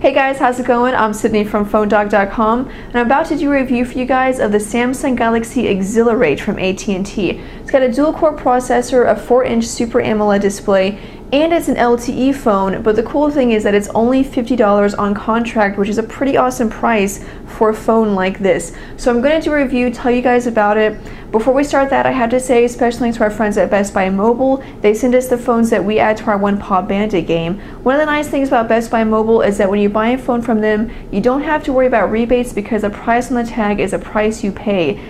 Hey guys, how's it going? I'm Sydney from PhoneDog.com, and I'm about to do a review for you guys of the Samsung Galaxy Exhilarate from AT&T. It's got a dual-core processor, a 4-inch Super AMOLED display, and it's an LTE phone, but the cool thing is that it's only $50 on contract, which is a pretty awesome price for a phone like this. So I'm going to do a review, tell you guys about it. Before we start that, I have to say special thanks to our friends at Best Buy Mobile. They send us the phones that we add to our One Paw Bandit game. One of the nice things about Best Buy Mobile is that when you buy a phone from them, you don't have to worry about rebates because the price on the tag is a price you pay.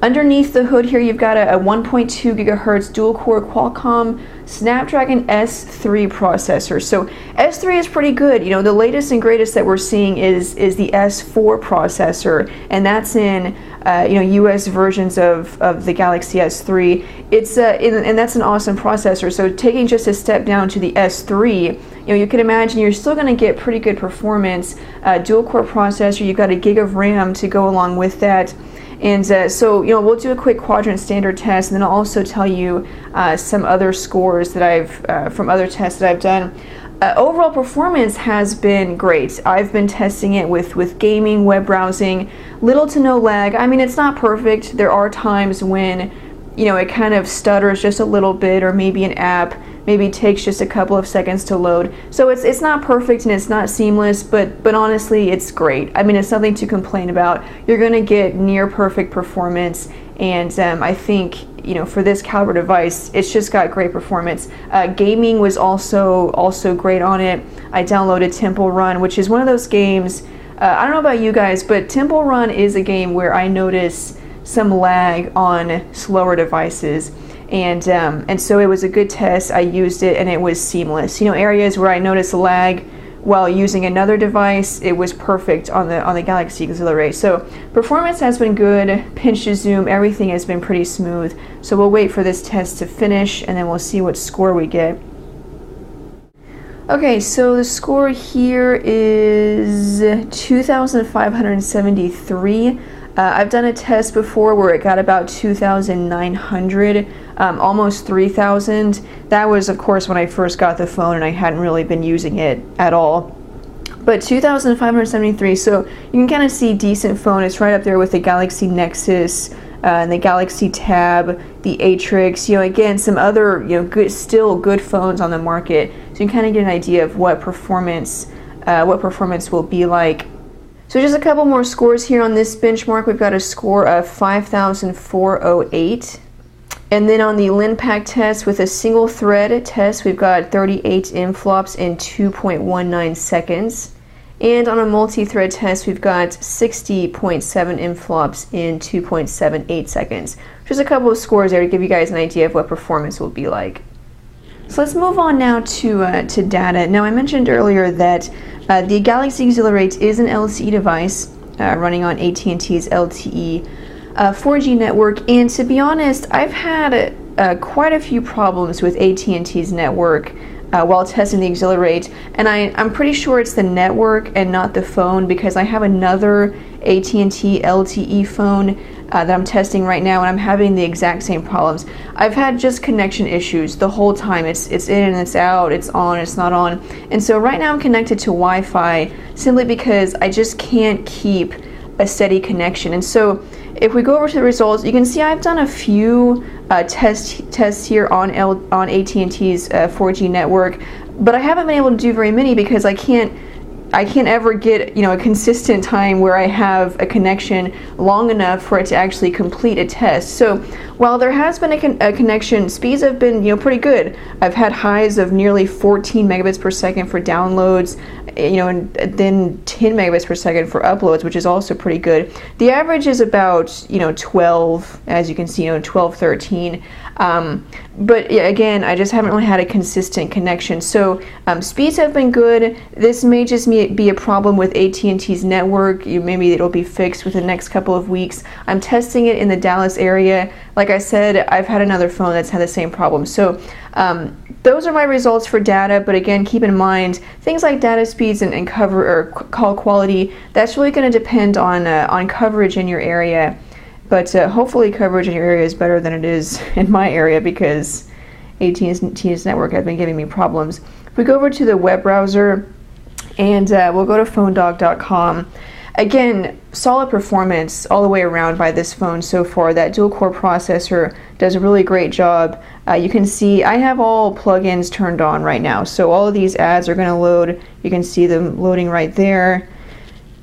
Underneath the hood here, you've got a 1.2 gigahertz dual-core Qualcomm Snapdragon S3 processor. So S3 is pretty good. You know, the latest and greatest that we're seeing is the S4 processor, and that's in US versions of the Galaxy S3. It's and that's an awesome processor. So taking just a step down to the S3, you can imagine you're still going to get pretty good performance. Dual-core processor. You've got a gig of RAM to go along with that. And so, we'll do a quick quadrant standard test, and then I'll also tell you some other scores that I've from other tests that I've done. Overall performance has been great. I've been testing it with gaming, web browsing, little to no lag. I mean, it's not perfect. There are times when, it kind of stutters just a little bit, or maybe an app maybe takes just a couple of seconds to load. So it's not perfect and it's not seamless, but honestly, it's great. I mean, it's nothing to complain about. You're going to get near perfect performance, and I think, for this caliber device, it's just got great performance. Gaming was also great on it. I downloaded Temple Run, which is one of those games, I don't know about you guys, but Temple Run is a game where I notice some lag on slower devices. And so it was a good test. I used it and it was seamless. Areas where I noticed lag while using another device, it was perfect on the Galaxy Exhilarate. So performance has been good. Pinch to zoom, everything has been pretty smooth. So we'll wait for this test to finish, and then we'll see what score we get. Okay, so the score here is 2,573. I've done a test before where it got about 2,900, almost 3,000. That was, of course, when I first got the phone and I hadn't really been using it at all. But 2,573, so you can kind of see decent phone. It's right up there with the Galaxy Nexus and the Galaxy Tab, the Atrix. Again, some other still good phones on the market. So you can kind of get an idea of what performance will be like. So just a couple more scores here on this benchmark. We've got a score of 5,408. And then on the LinPack test with a single thread test, we've got 38 inflops in 2.19 seconds. And on a multi-thread test, we've got 60.7 inflops in 2.78 seconds. Just a couple of scores there to give you guys an idea of what performance will be like. So let's move on now to data. Now, I mentioned earlier that the Galaxy Exhilarate is an LTE device running on AT&T's LTE 4G network, and to be honest, I've had quite a few problems with AT&T's network while testing the Exhilarate, and I'm pretty sure it's the network and not the phone, because I have another AT&T LTE phone that I'm testing right now, and I'm having the exact same problems. I've had just connection issues the whole time. It's in and it's out, it's on, it's not on. And so right now I'm connected to Wi-Fi simply because I just can't keep a steady connection. And so if we go over to the results, you can see I've done a few tests here on AT&T's 4G network, but I haven't been able to do very many because I can't ever get a consistent time where I have a connection long enough for it to actually complete a test. So while there has been a connection, speeds have been pretty good. I've had highs of nearly 14 megabits per second for downloads, and then 10 megabits per second for uploads, which is also pretty good. The average is about 12, as you can see, 12, 13. But yeah, again, I just haven't really had a consistent connection. So speeds have been good. This may just be a problem with AT&T's network. Maybe it'll be fixed within the next couple of weeks. I'm testing it in the Dallas area. Like I said, I've had another phone that's had the same problem. So those are my results for data, but again, keep in mind things like data speeds and call quality. That's really going to depend on coverage in your area. But hopefully coverage in your area is better than it is in my area, because AT&T's network has been giving me problems. we go over to the web browser and we'll go to phonedog.com. Again, solid performance all the way around by this phone so far. That dual-core processor does a really great job. You can see I have all plugins turned on right now, so all of these ads are going to load. You can see them loading right there.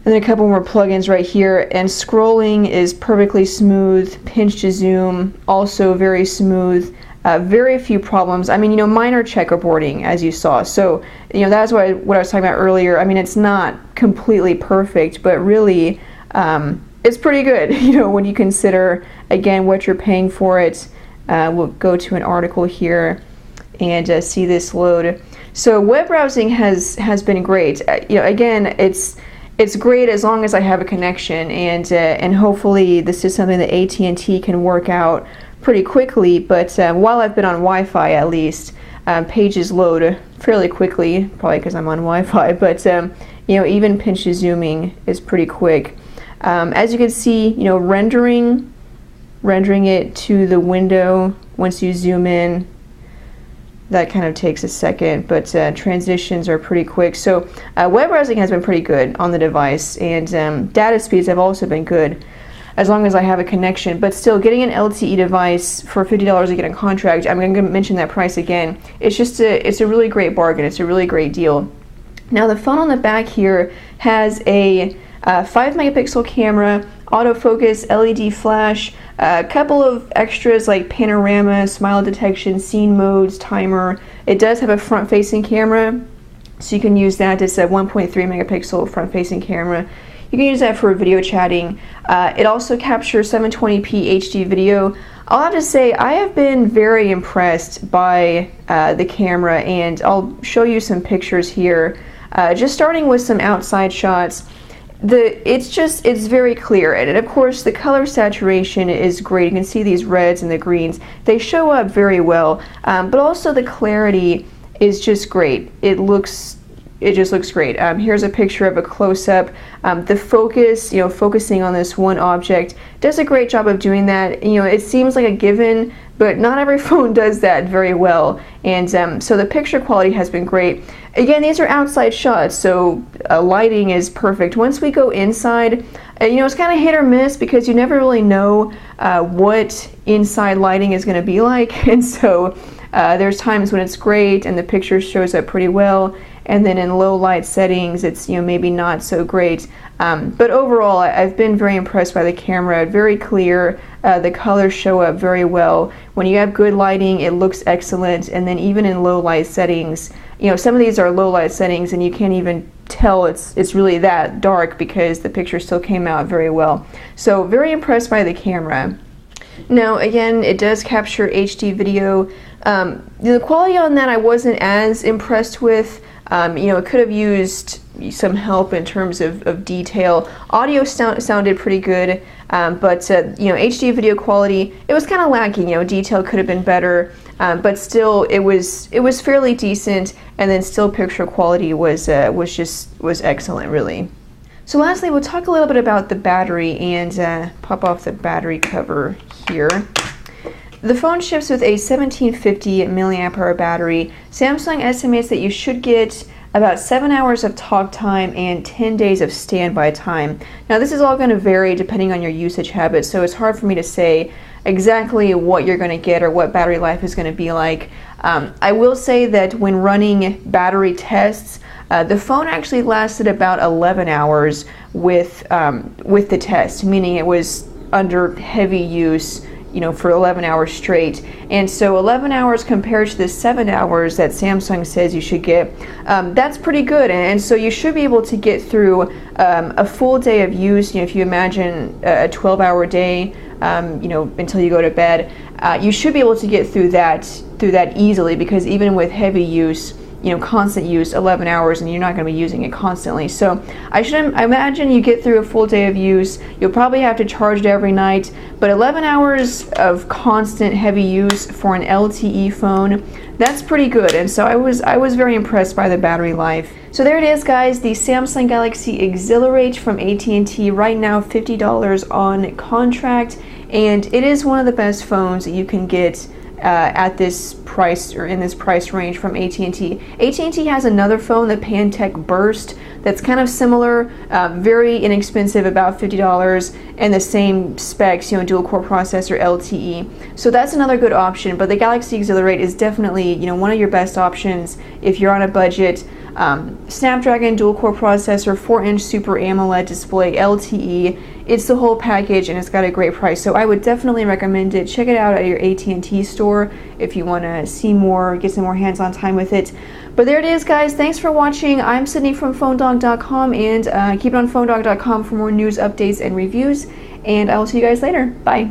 And then a couple more plugins right here, and scrolling is perfectly smooth. Pinch to zoom, also very smooth. Very few problems. I mean, minor checkerboarding, as you saw. So, that's what I was talking about earlier. I mean, it's not completely perfect, but really, it's pretty good, when you consider, again, what you're paying for it. We'll go to an article here and see this load. So, web browsing has been great. Again, it's great as long as I have a connection, and hopefully this is something that AT&T can work out pretty quickly, but while I've been on Wi-Fi, at least, pages load fairly quickly, probably because I'm on Wi-Fi, but even pinch to zooming is pretty quick. As you can see, rendering it to the window, once you zoom in, that kind of takes a second, but transitions are pretty quick. So web browsing has been pretty good on the device, and data speeds have also been good, as long as I have a connection. But still, getting an LTE device for $50 to get a contract, I'm going to mention that price again. It's a really great bargain. It's a really great deal. Now the phone on the back here has a 5-megapixel camera, autofocus, LED flash, a couple of extras like panorama, smile detection, scene modes, timer. It does have a front-facing camera, so you can use that. It's a 1.3 megapixel front-facing camera. You can use that for video chatting. It also captures 720p HD video. I'll have to say, I have been very impressed by the camera, and I'll show you some pictures here. Just starting with some outside shots. It's very clear, and of course the color saturation is great. You can see these reds and the greens. They show up very well, but also the clarity is just great. It just looks great. Here's a picture of a close-up. The focus, focusing on this one object, does a great job of doing that. It seems like a given, but not every phone does that very well. And so the picture quality has been great. Again, these are outside shots, so lighting is perfect. Once we go inside, it's kind of hit or miss because you never really know what inside lighting is going to be like. And so there's times when it's great and the picture shows up pretty well, and then in low light settings it's maybe not so great. But overall, I've been very impressed by the camera. Very clear. The colors show up very well. When you have good lighting, it looks excellent. And then even in low light settings, some of these are low light settings and you can't even tell it's really that dark because the picture still came out very well. So very impressed by the camera. Now again, it does capture HD video. The quality on that I wasn't as impressed with. It could have used some help in terms of detail. Audio sounded pretty good, but HD video quality, it was kind of lacking. Detail could have been better, but still it was fairly decent. And then still picture quality was excellent, really. So lastly, we'll talk a little bit about the battery and pop off the battery cover here. The phone ships with a 1750 milliamp hour battery. Samsung estimates that you should get about 7 hours of talk time and 10 days of standby time. Now this is all going to vary depending on your usage habits, so it's hard for me to say exactly what you're going to get or what battery life is going to be like. I will say that when running battery tests, the phone actually lasted about 11 hours with the test, meaning it was under heavy use for 11 hours straight. And so 11 hours compared to the 7 hours that Samsung says you should get, that's pretty good. And so you should be able to get through a full day of use. If you imagine a 12-hour day, until you go to bed, you should be able to get through that easily, because even with heavy use, constant use, 11 hours, and you're not going to be using it constantly. So I imagine you get through a full day of use. You'll probably have to charge it every night, but 11 hours of constant heavy use for an LTE phone, that's pretty good. And so I was very impressed by the battery life. So there it is, guys, the Samsung Galaxy Exhilarate from AT&T, right now $50 on contract, and it is one of the best phones that you can get at this price, or in this price range, from AT&T. AT&T has another phone, the Pantech Burst, that's kind of similar, very inexpensive, about $50, and the same specs, you know, dual core processor, LTE. So that's another good option. But the Galaxy Exhilarate is definitely, you know, one of your best options if you're on a budget. Snapdragon dual core processor, 4-inch Super AMOLED display, LTE. It's the whole package, and it's got a great price. So I would definitely recommend it. Check it out at your AT&T store if you want to see more, get some more hands-on time with it. But there it is, guys. Thanks for watching. I'm Sydney from PhoneDog.com, and keep it on PhoneDog.com for more news, updates, and reviews. And I will see you guys later. Bye.